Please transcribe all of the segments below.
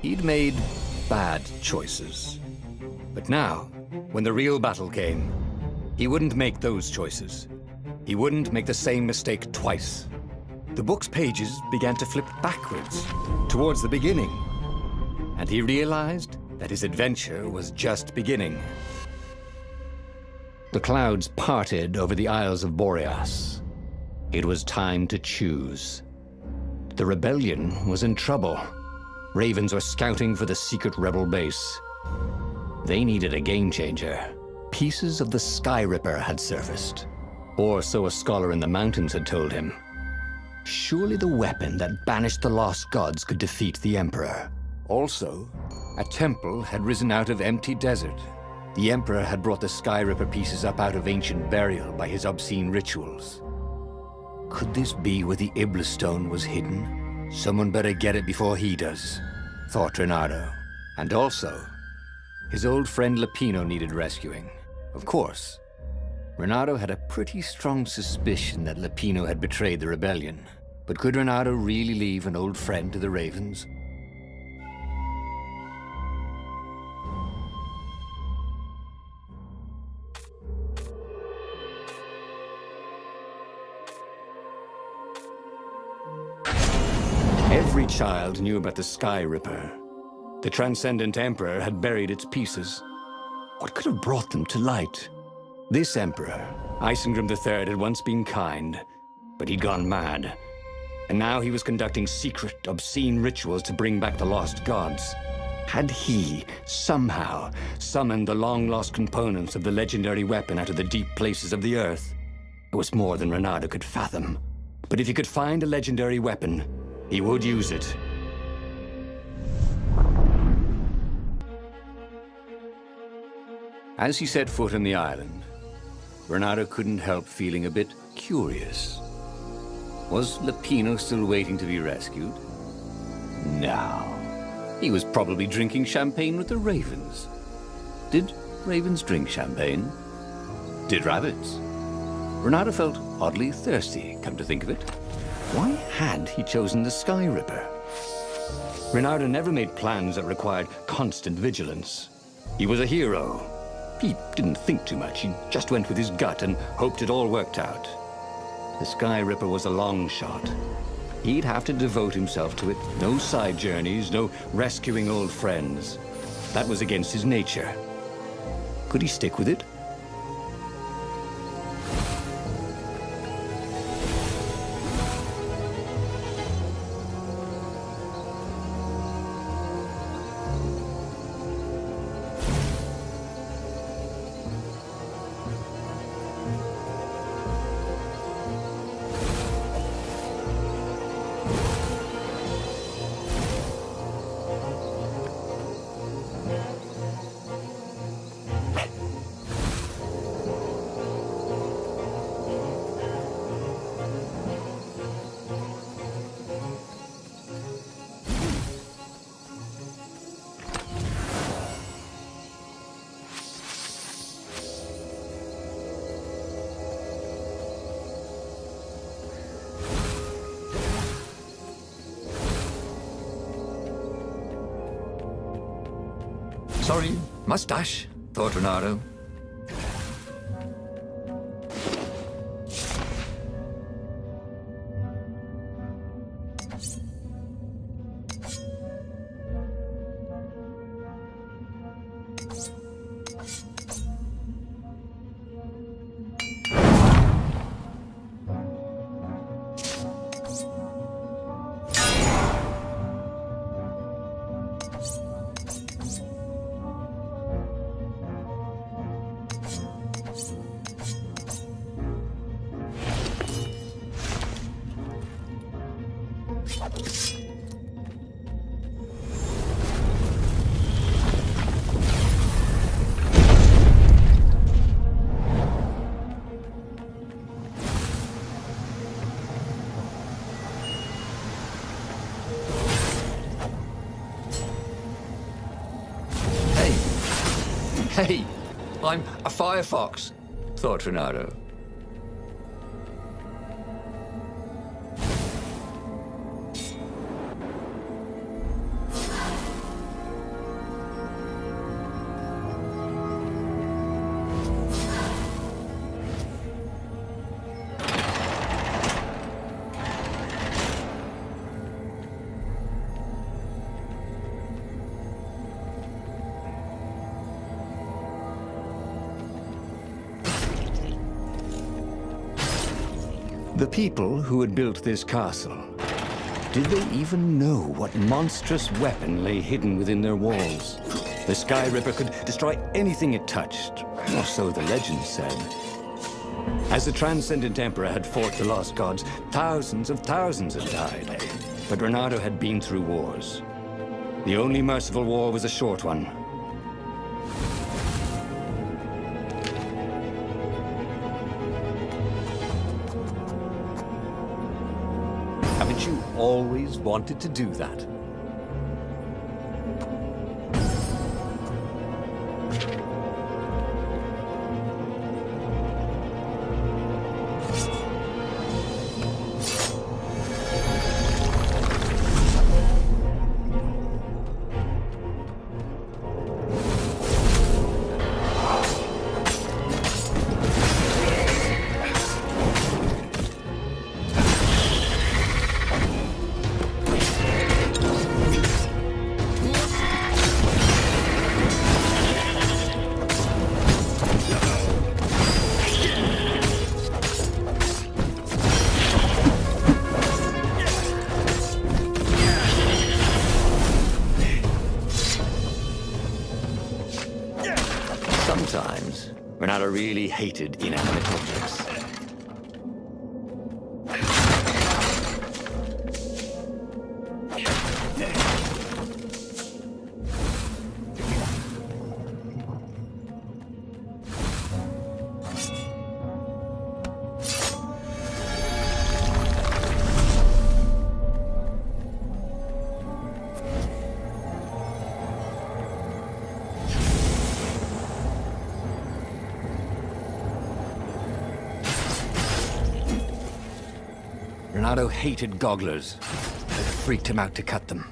He'd made bad choices. But now, when the real battle came, he wouldn't make those choices. He wouldn't make the same mistake twice. The book's pages began to flip backwards, towards the beginning. And he realized that his adventure was just beginning. The clouds parted over the Isles of Boreas. It was time to choose. The rebellion was in trouble. Ravens were scouting for the secret rebel base. They needed a game changer. Pieces of the Sky Ripper had surfaced. Or so a scholar in the mountains had told him. Surely the weapon that banished the lost gods could defeat the Emperor. Also, a temple had risen out of empty desert. The Emperor had brought the Sky Ripper pieces up out of ancient burial by his obscene rituals. Could this be where the Iblis Stone was hidden? Someone better get it before he does, thought Renato. And also, his old friend Lupino needed rescuing. Of course, Renato had a pretty strong suspicion that Lupino had betrayed the rebellion. But could Renato really leave an old friend to the Ravens? Every child knew about the Sky Ripper. The Transcendent Emperor had buried its pieces. What could have brought them to light? This Emperor, Isengrim III, had once been kind, but he'd gone mad. And now he was conducting secret, obscene rituals to bring back the lost gods. Had he, somehow, summoned the long-lost components of the legendary weapon out of the deep places of the earth? It was more than Renato could fathom. But if he could find a legendary weapon, he would use it. As he set foot on the island, Renato couldn't help feeling a bit curious. Was Lupino still waiting to be rescued? No. He was probably drinking champagne with the ravens. Did ravens drink champagne? Did rabbits? Renato felt oddly thirsty, come to think of it. Why had he chosen the Sky Ripper? Renato never made plans that required constant vigilance. He was a hero. He didn't think too much. He just went with his gut and hoped it all worked out. The Sky Ripper was a long shot. He'd have to devote himself to it. No side journeys, no rescuing old friends. That was against his nature. Could he stick with it? Sorry, mustache, thought Renato. Hey, I'm a firefox, thought Renato. The people who had built this castle, did they even know what monstrous weapon lay hidden within their walls? The Sky Ripper could destroy anything it touched, or so the legend said. As the Transcendent Emperor had fought the Lost Gods, thousands of thousands had died. But Renato had been through wars. The only merciful war was a short one. Haven't you always wanted to do that? Sometimes, Renato really hated inanimate objects. Renato hated gogglers. It freaked him out to cut them.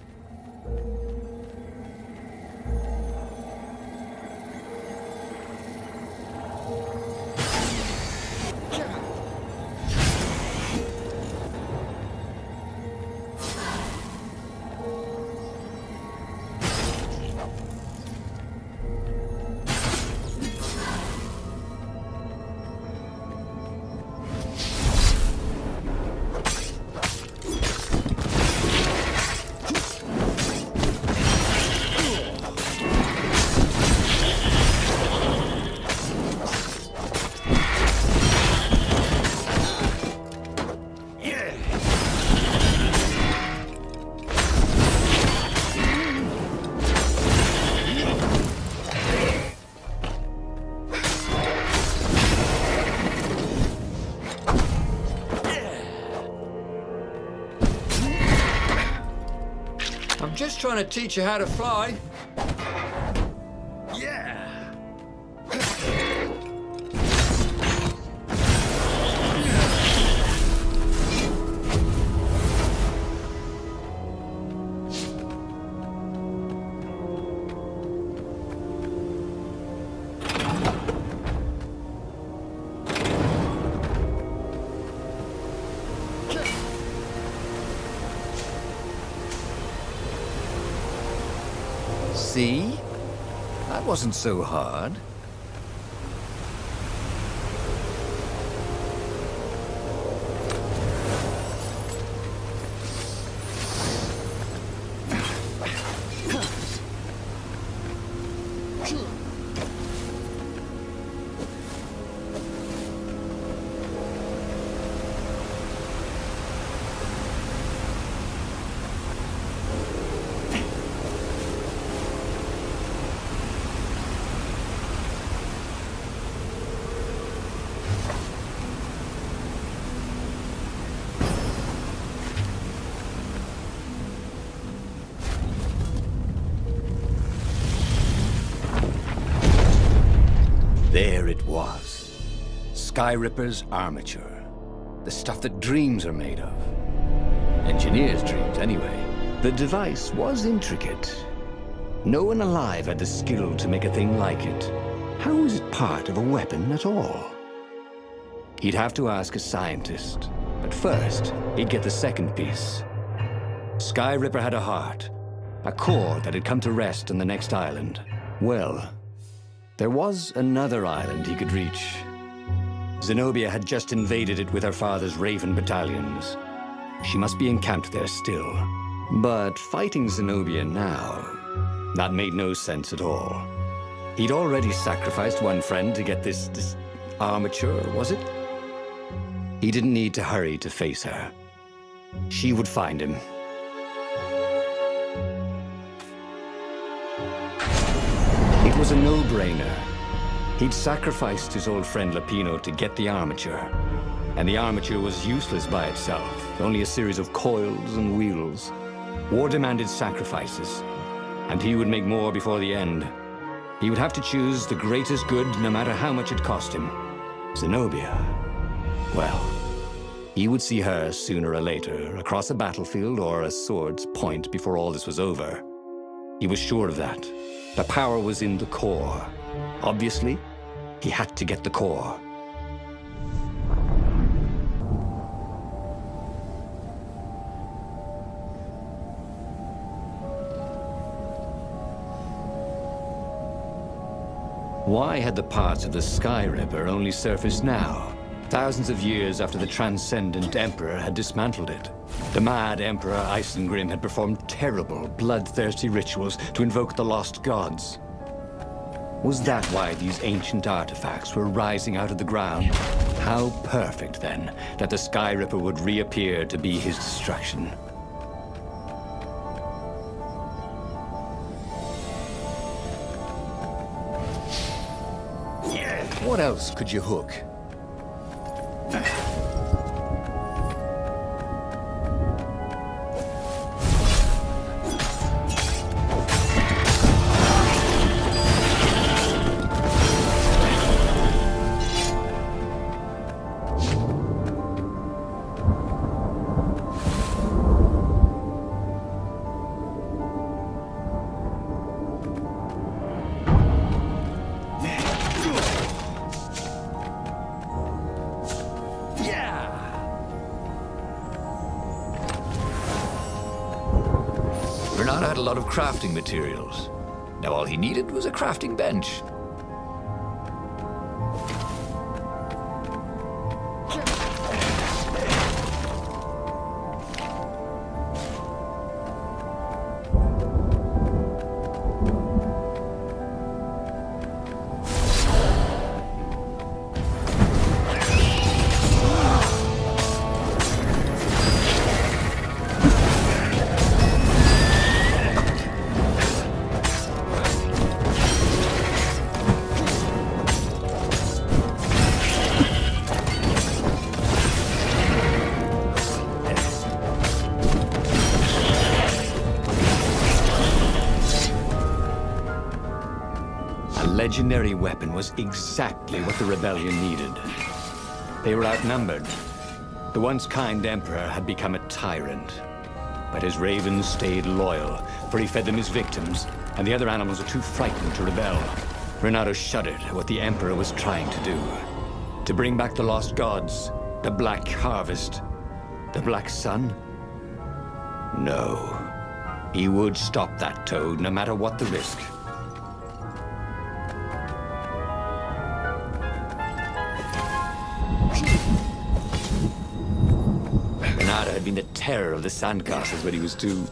I'm just trying to teach you how to fly. Yeah! See? That wasn't so hard. There it was. Sky Ripper's armature. The stuff that dreams are made of. Engineers' dreams, anyway. The device was intricate. No one alive had the skill to make a thing like it. How was it part of a weapon at all? He'd have to ask a scientist. But first, he'd get the second piece. Sky Ripper had a heart. A core that had come to rest on the next island. Well, there was another island he could reach. Zenobia had just invaded it with her father's Raven battalions. She must be encamped there still. But fighting Zenobia now, that made no sense at all. He'd already sacrificed one friend to get this armature, was it? He didn't need to hurry to face her. She would find him. It was a no-brainer. He'd sacrificed his old friend Lapino to get the armature. And the armature was useless by itself, only a series of coils and wheels. War demanded sacrifices, and he would make more before the end. He would have to choose the greatest good, no matter how much it cost him. Zenobia. Well, he would see her sooner or later, across a battlefield or a sword's point before all this was over. He was sure of that. The power was in the core. Obviously, he had to get the core. Why had the parts of the Sky Ripper only surfaced now, thousands of years after the Transcendent Emperor had dismantled it? The mad Emperor Isengrim had performed terrible, bloodthirsty rituals to invoke the lost gods. Was that why these ancient artifacts were rising out of the ground? How perfect, then, that the Sky Ripper would reappear to be his destruction. What else could you hook? Bernard had a lot of crafting materials. Now all he needed was a crafting bench. Legendary weapon was exactly what the rebellion needed. They were outnumbered. The once kind emperor had become a tyrant. But his ravens stayed loyal, for he fed them his victims, and the other animals were too frightened to rebel. Renato shuddered at what the emperor was trying to do. To bring back the lost gods, the Black Harvest, the Black Sun? No. He would stop that toad, no matter what the risk. Had been the terror of the sandcastles when he was 2.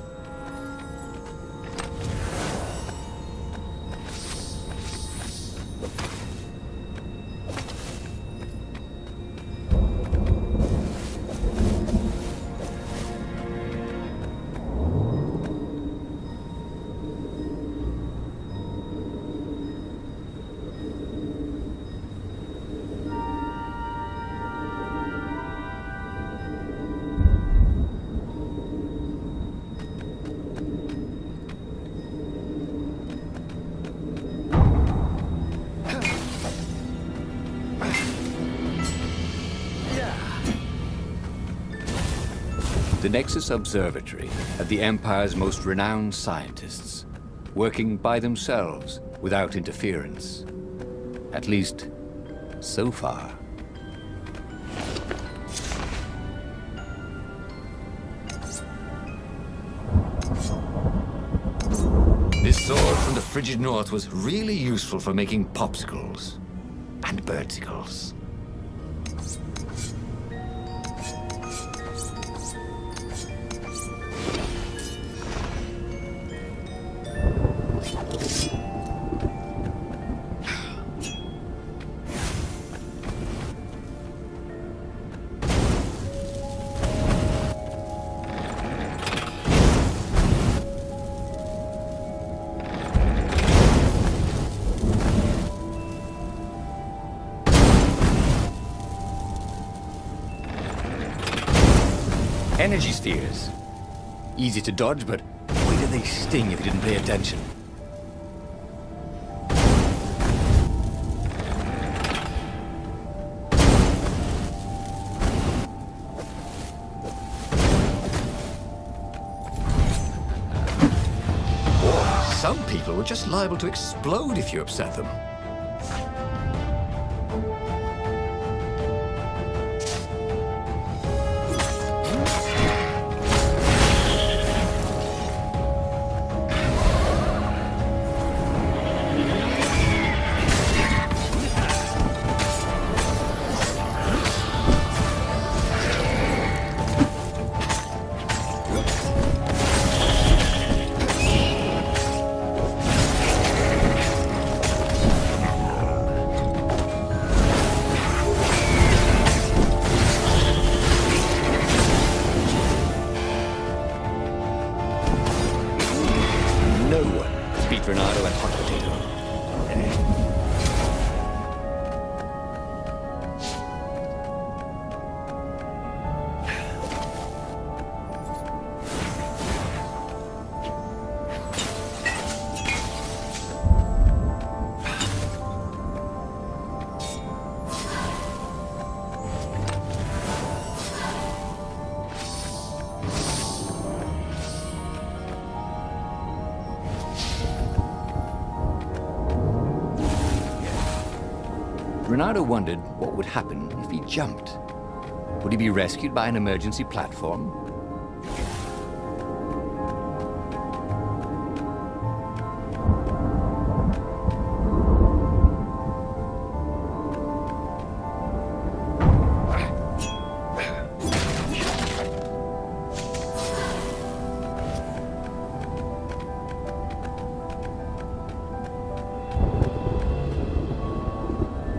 The Nexus Observatory had the Empire's most renowned scientists, working by themselves without interference. At least, so far. This sword from the frigid north was really useful for making popsicles and birdsicles. Energy spheres. Easy to dodge, but boy do they sting if you didn't pay attention. Some people were just liable to explode if you upset them. Renato and hot potato. Renato wondered what would happen if he jumped. Would he be rescued by an emergency platform?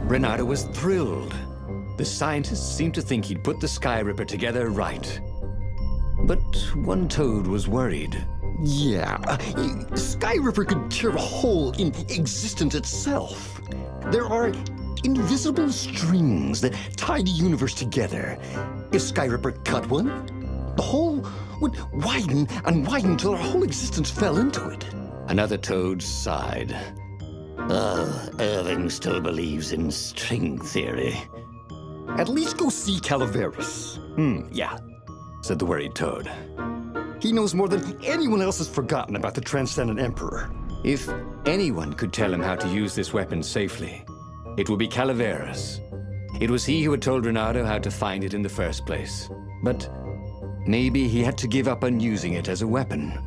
Renato was thrilled. The scientists seemed to think he'd put the Skyripper together right. But one toad was worried. Yeah, Skyripper could tear a hole in existence itself. There are invisible strings that tie the universe together. If Skyripper cut one, the hole would widen and widen till our whole existence fell into it. Another toad sighed. Irving still believes in string theory. At least go see Calaveras. Yeah, said the worried toad. He knows more than anyone else has forgotten about the Transcendent Emperor. If anyone could tell him how to use this weapon safely, it would be Calaveras. It was he who had told Renato how to find it in the first place. But maybe he had to give up on using it as a weapon.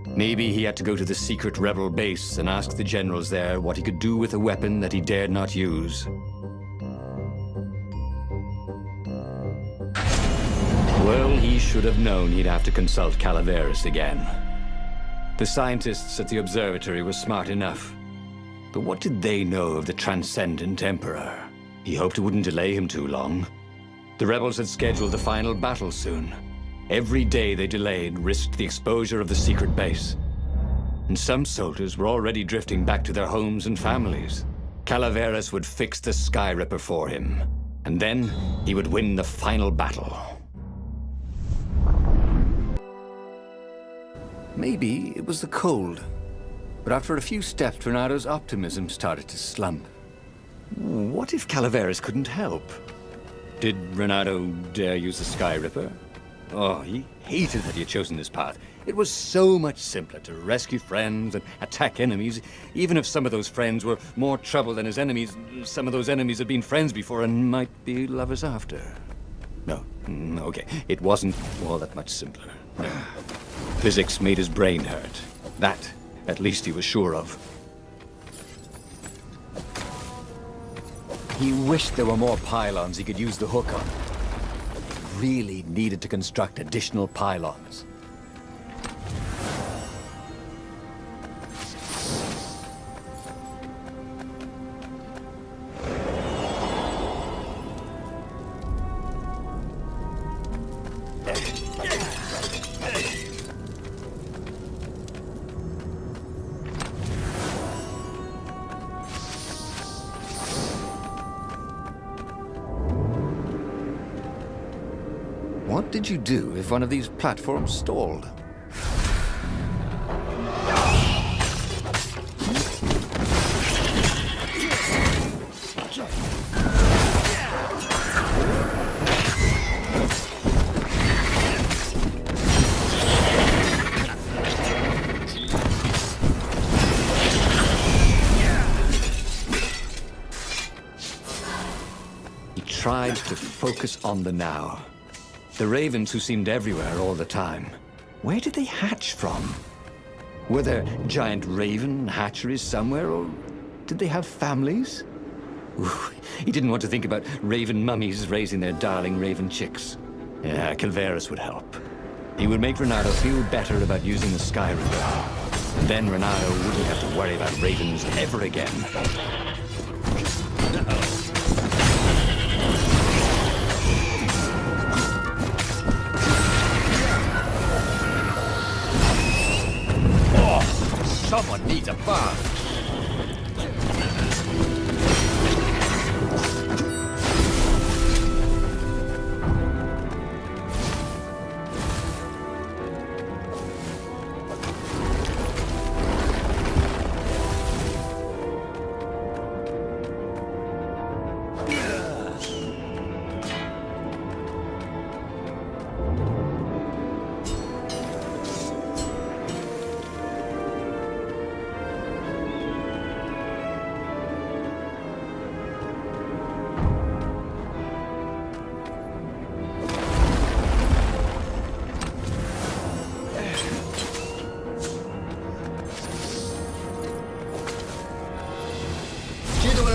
Maybe he had to go to the secret rebel base and ask the generals there what he could do with a weapon that he dared not use. Well, he should have known he'd have to consult Calaveras again. The scientists at the observatory were smart enough. But what did they know of the Transcendent Emperor? He hoped it wouldn't delay him too long. The rebels had scheduled the final battle soon. Every day they delayed risked the exposure of the secret base. And some soldiers were already drifting back to their homes and families. Calaveras would fix the Skyripper for him. And then he would win the final battle. Maybe it was the cold. But after a few steps, Renato's optimism started to slump. What if Calaveras couldn't help? Did Renato dare use the Skyripper? Oh, he hated that he had chosen this path. It was so much simpler to rescue friends and attack enemies. Even if some of those friends were more trouble than his enemies, some of those enemies had been friends before and might be lovers after. No, okay, it wasn't all that much simpler. No. Physics made his brain hurt. That, at least, he was sure of. He wished there were more pylons he could use the hook on. Really needed to construct additional pylons. What What did you do if one of these platforms stalled? He tried to focus on the now. The ravens who seemed everywhere all the time. Where did they hatch from? Were there giant raven hatcheries somewhere, or did they have families? Ooh, he didn't want to think about raven mummies raising their darling raven chicks. Yeah, Calvaris would help. He would make Renato feel better about using the Sky River. Then Renato wouldn't have to worry about ravens ever again. Someone needs a bath.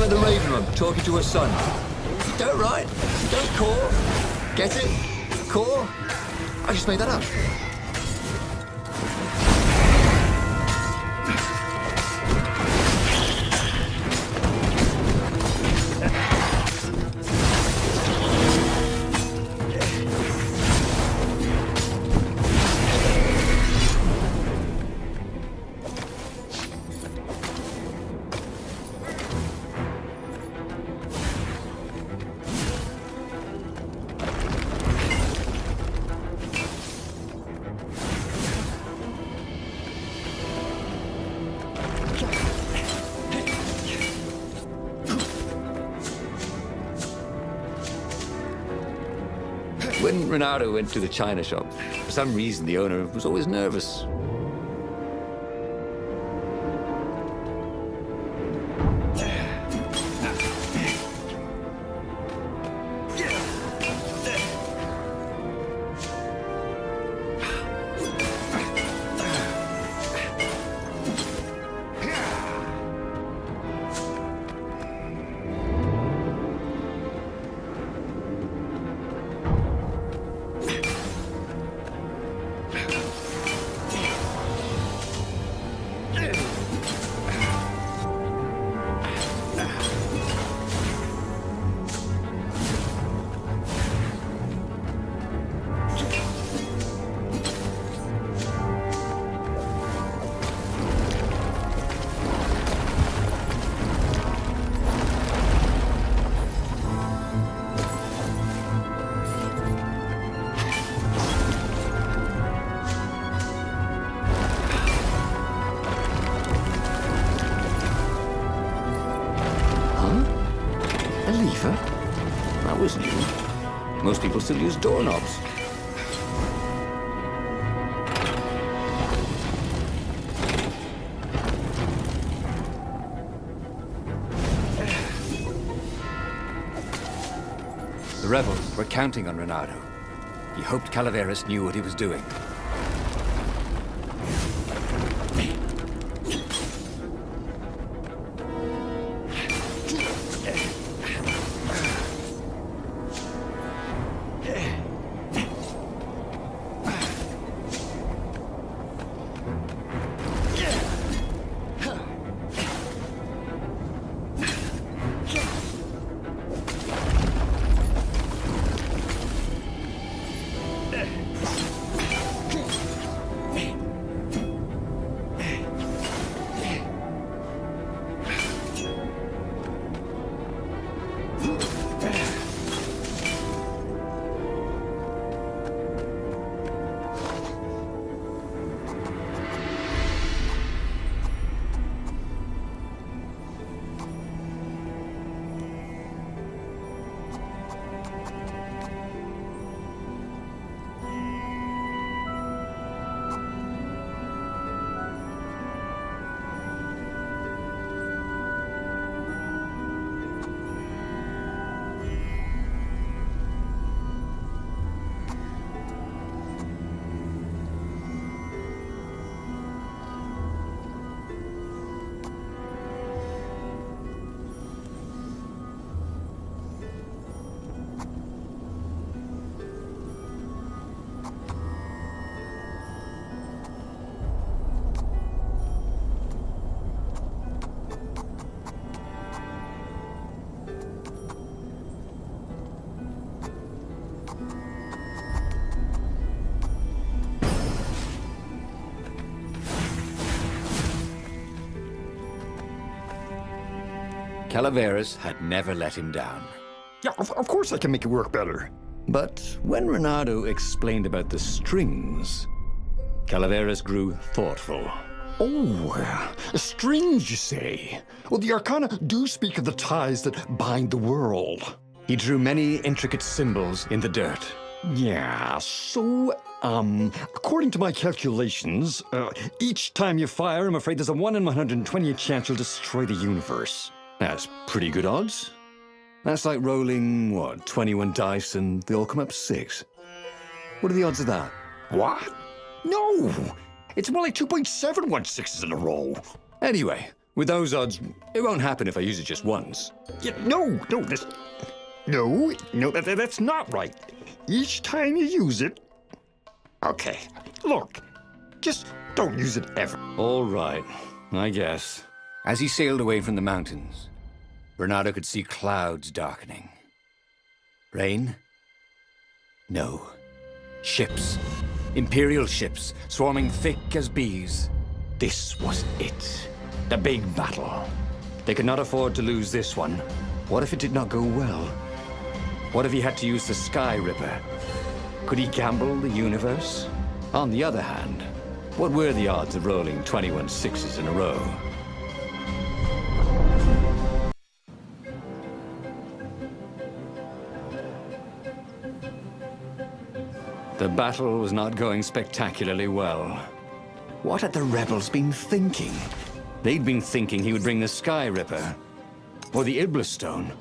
The Raven Room, talking to her son. Don't write. Don't core. Get it? Core? I just made that up. When Renato went to the china shop, for some reason the owner was always nervous. That was new. Most people still use doorknobs. The rebels were counting on Renato. He hoped Calaveras knew what he was doing. Calaveras had never let him down. Yeah, of course I can make it work better. But when Renato explained about the strings, Calaveras grew thoughtful. Oh, strings, you say? Well, the Arcana do speak of the ties that bind the world. He drew many intricate symbols in the dirt. Yeah, so, according to my calculations, each time you fire, I'm afraid there's a 1 in 128 chance you'll destroy the universe. That's pretty good odds. That's like rolling, 21 dice and they all come up 6. What are the odds of that? What? No! It's more like 2.716s in a row. Anyway, with those odds, it won't happen if I use it just once. Yeah, no, that's not right. Each time you use it... Okay, look, just don't use it ever. All right, I guess. As he sailed away from the mountains, Renato could see clouds darkening. Rain? No. Ships. Imperial ships, swarming thick as bees. This was it. The big battle. They could not afford to lose this one. What if it did not go well? What if he had to use the Sky Ripper? Could he gamble the universe? On the other hand, what were the odds of rolling 21 6s in a row? The battle was not going spectacularly well. What had the rebels been thinking? They'd been thinking he would bring the Sky Ripper, or the Iblis Stone,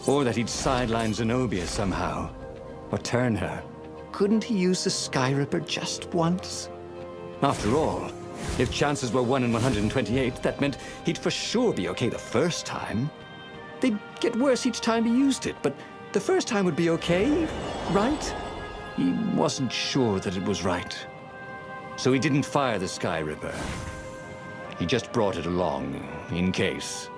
or that he'd sideline Zenobia somehow, or turn her. Couldn't he use the Sky Ripper just once? After all, if chances were 1 in 128, that meant he'd for sure be okay the first time. They'd get worse each time he used it, but the first time would be okay, right? He wasn't sure that it was right. So he didn't fire the Sky Ripper. He just brought it along, in case.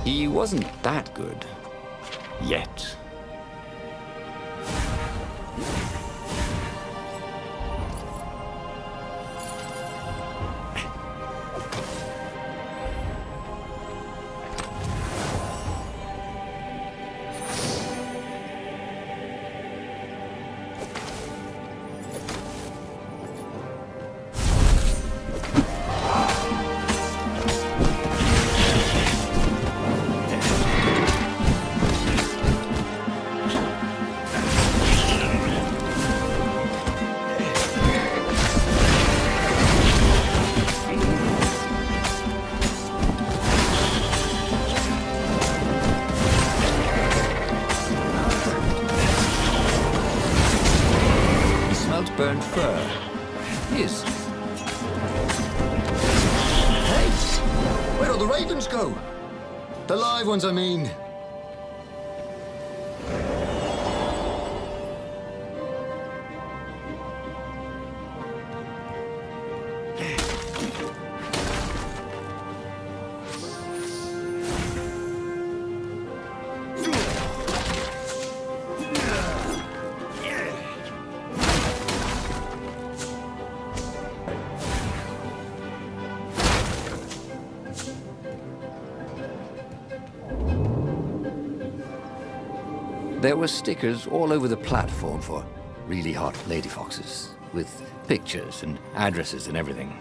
He wasn't that good. Yet. Burnt fur. His. Hey! Where'd all the ravens go? The live ones, I mean. There were stickers all over the platform for really hot lady foxes, with pictures and addresses and everything.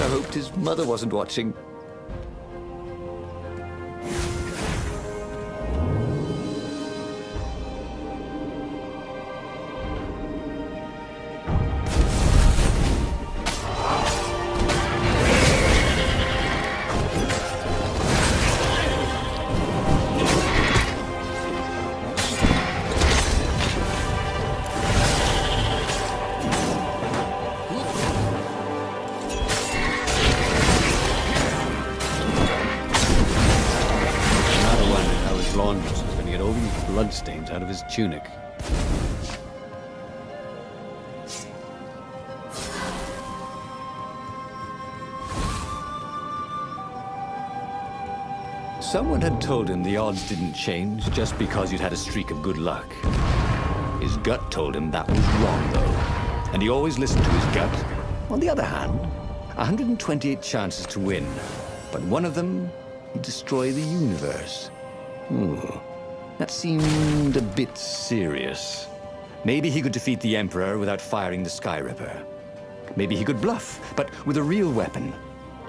I hoped his mother wasn't watching. bloodstains out of his tunic. Someone had told him the odds didn't change just because you'd had a streak of good luck. His gut told him that was wrong, though. And he always listened to his gut. On the other hand, 128 chances to win. But one of them, he'd destroy the universe. That seemed a bit serious. Maybe he could defeat the Emperor without firing the Skyripper. Maybe he could bluff, but with a real weapon.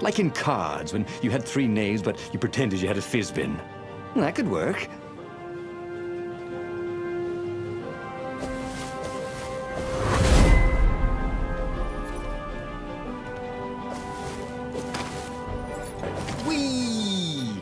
Like in cards, when you had 3 knaves, but you pretended you had a fizbin. That could work. Whee!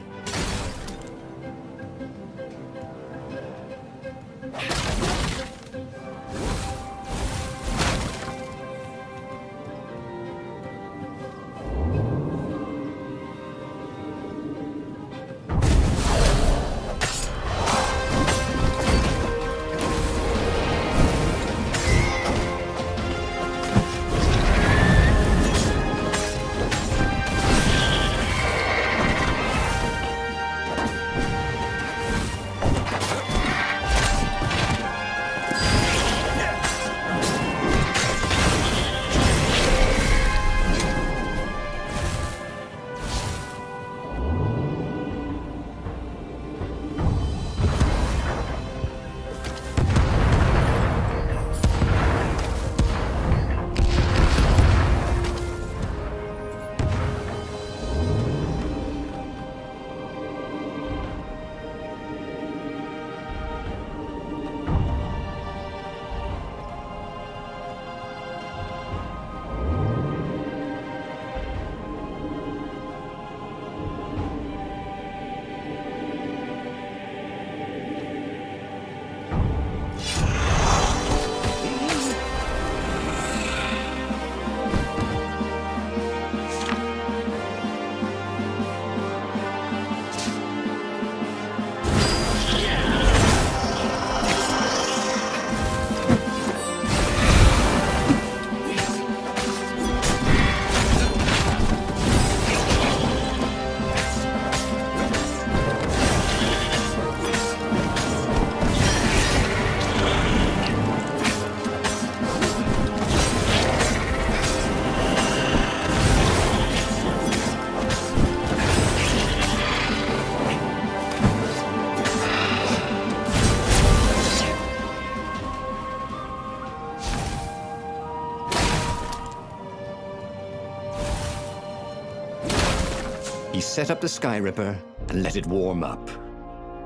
He set up the Skyripper and let it warm up.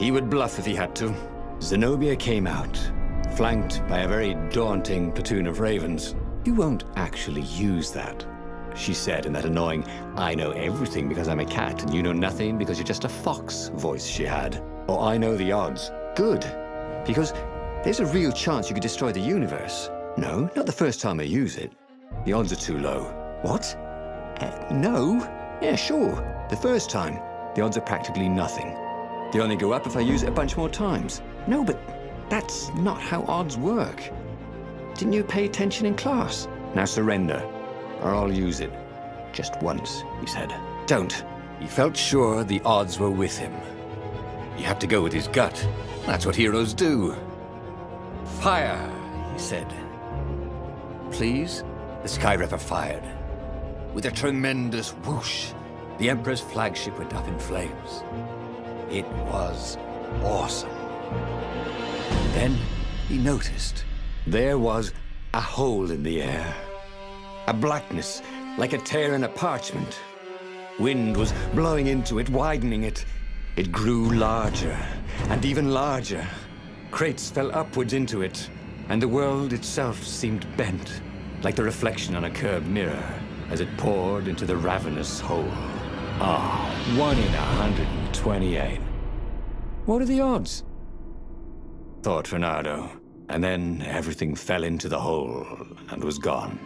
He would bluff if he had to. Zenobia came out, flanked by a very daunting platoon of ravens. "You won't actually use that," she said in that annoying, "I know everything because I'm a cat and you know nothing because you're just a fox" voice she had. "Or I know the odds." Good, because there's a real chance you could destroy the universe. No, not the first time I use it. The odds are too low. What? No? Yeah, sure. The first time, the odds are practically nothing. They only go up if I use it a bunch more times. No, but that's not how odds work. Didn't you pay attention in class? Now surrender, or I'll use it. Just once, he said. Don't. He felt sure the odds were with him. He had to go with his gut. That's what heroes do. Fire, he said. Please? The Skyripper fired. With a tremendous whoosh, the Emperor's flagship went up in flames. It was awesome. Then he noticed there was a hole in the air. A blackness, like a tear in a parchment. Wind was blowing into it, widening it. It grew larger and even larger. Crates fell upwards into it, and the world itself seemed bent, like the reflection on a curved mirror, as it poured into the ravenous hole. 1 in 128. What are the odds? Thought Reynardo, and then everything fell into the hole and was gone.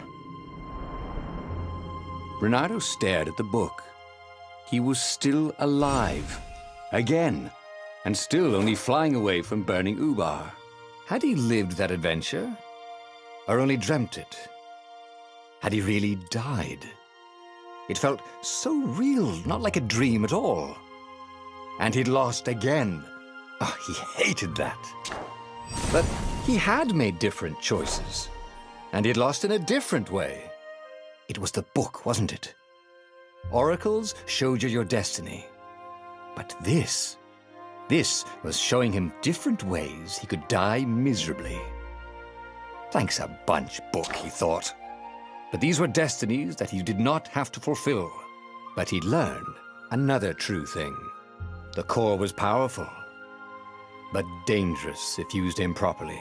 Reynardo stared at the book. He was still alive. Again. and still only flying away from burning Ubar. Had he lived that adventure? Or only dreamt it? Had he really died? It felt so real, not like a dream at all. And he'd lost again. Oh, he hated that. But he had made different choices. And he'd lost in a different way. It was the book, wasn't it? Oracles showed you your destiny. But this was showing him different ways he could die miserably. Thanks a bunch, book, he thought. But these were destinies that he did not have to fulfill. But he'd learn another true thing. The core was powerful, but dangerous if used improperly.